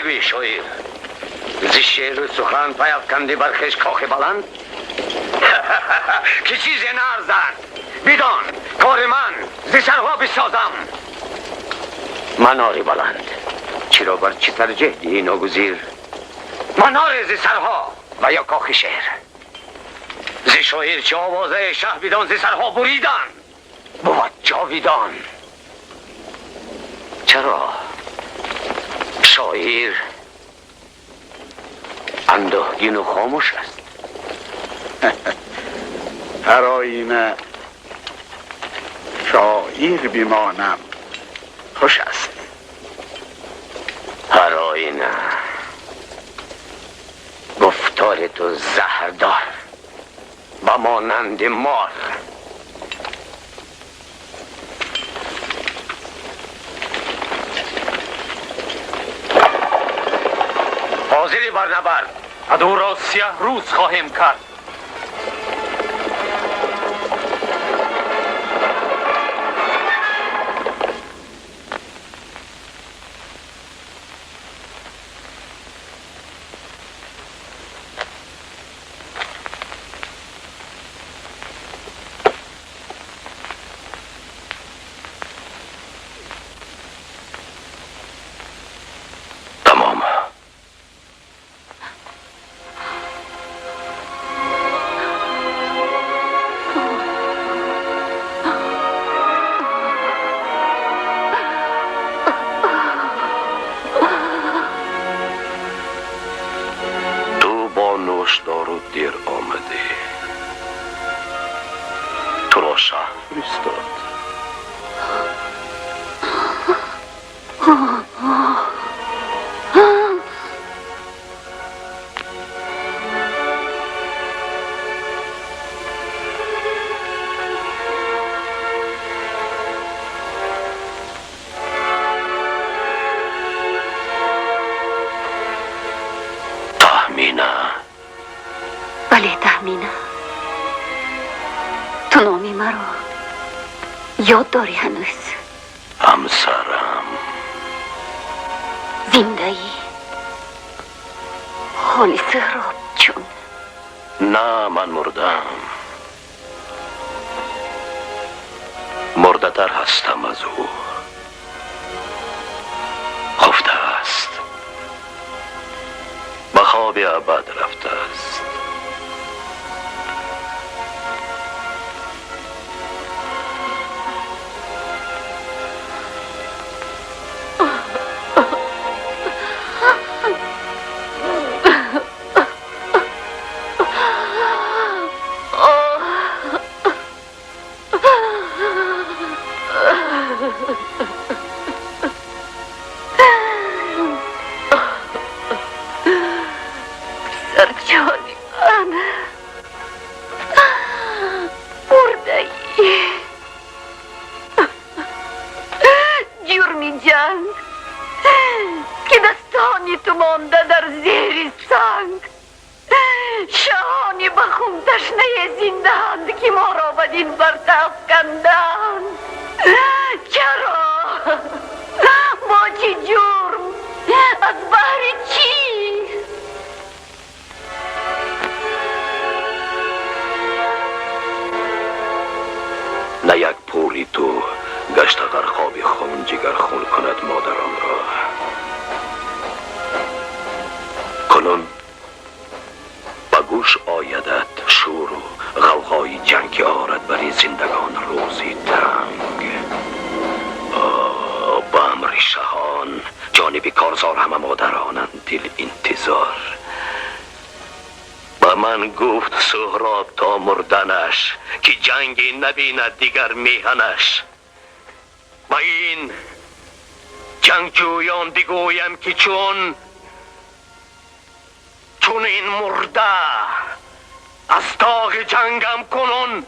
میگویی شویر؟ زی شعر و سخن پیافکندی بر خویش کاخ بلند؟ که چیزی نارزن بدان کار من زی سرها بسازم. مناری بلند چرا بر چی ترجیح دهی ناگزیر؟ منار زی سرها و یا کاخ شهر؟ زی شاعر چه آوازه شه بدان زی سرها بریدن بود جاویدان. چرا شاعر اندوهگین و خاموش است؟ هر آینه شاعر بمانم خوش است. هر آینه گفتار تو زهردار و مانند مار. حاضری بر نبرد؟ عدو را 3 روز خواهیم کرد. نوشدار و دیر آمده. تو را شهر فرستاد. بله تهمینه، تو نامی مرا یاد داری هنوز؟ همسرم زنده ای؟ حالی سهراب چون؟ نه، من مردم. مرده تر هستم از او. خفته است، به خواب ابد رفته است. که دستانی تو مانده در زیر سنگ، شاهانی به خون تشنه زنده‌اند که ما را بدین برطرف کندند. چرا؟ با چه جرم؟ از بهر چی؟ نه یک پولی تو گشت در خواب خون جگر خون کند مادران را. کنون به گوش آیدت شور و غوغای جنگ آرد بری زندگان روزی تنگ. به امر شهان جانب کارزار همه مادرانند دل انتظار. به من گفت سهراب تا مردنش که جنگی نبیند دیگر میهنش. با این جنگجویان بگویم که چون این مرده از داغ جنگم کنون.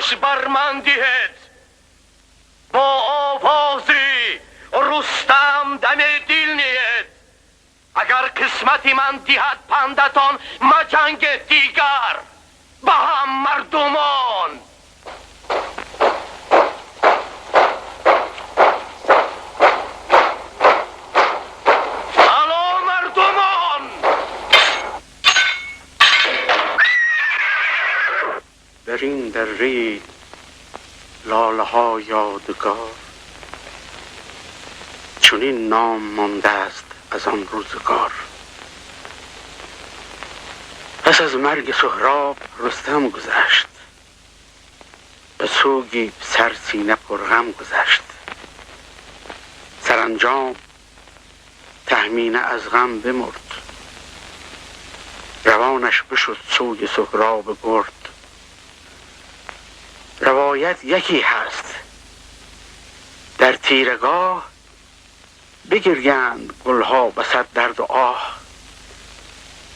گوش بر من دهد با آوازی رستم دم دل نیید اگر قسمتی من دهد پندتان ما جنگ دیگر با هم مردمان الو مردمان در این دره لاله ها یادگار چنین نام مانده است از آن روزگار. پس از مرگ سهراب رستم گذشت، به سوگی سر سینه پر غم گذشت. سرانجام تهمینه از غم بمرد، روانش بشد سوی سهراب گرد. روایت یکی هست در تیرگاه بگریند گلها بصد درد و آه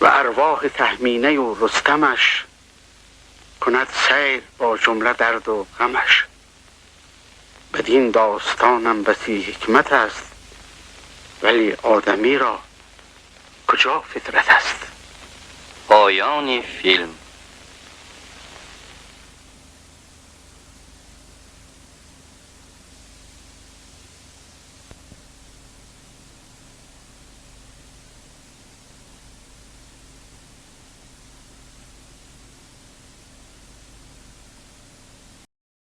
و ارواح تهمینه و رستمش کند سیر با جمله درد و غمش. بدین داستانم بسی حکمت است ولی آدمی را کجا فطرت است. پایان فیلم.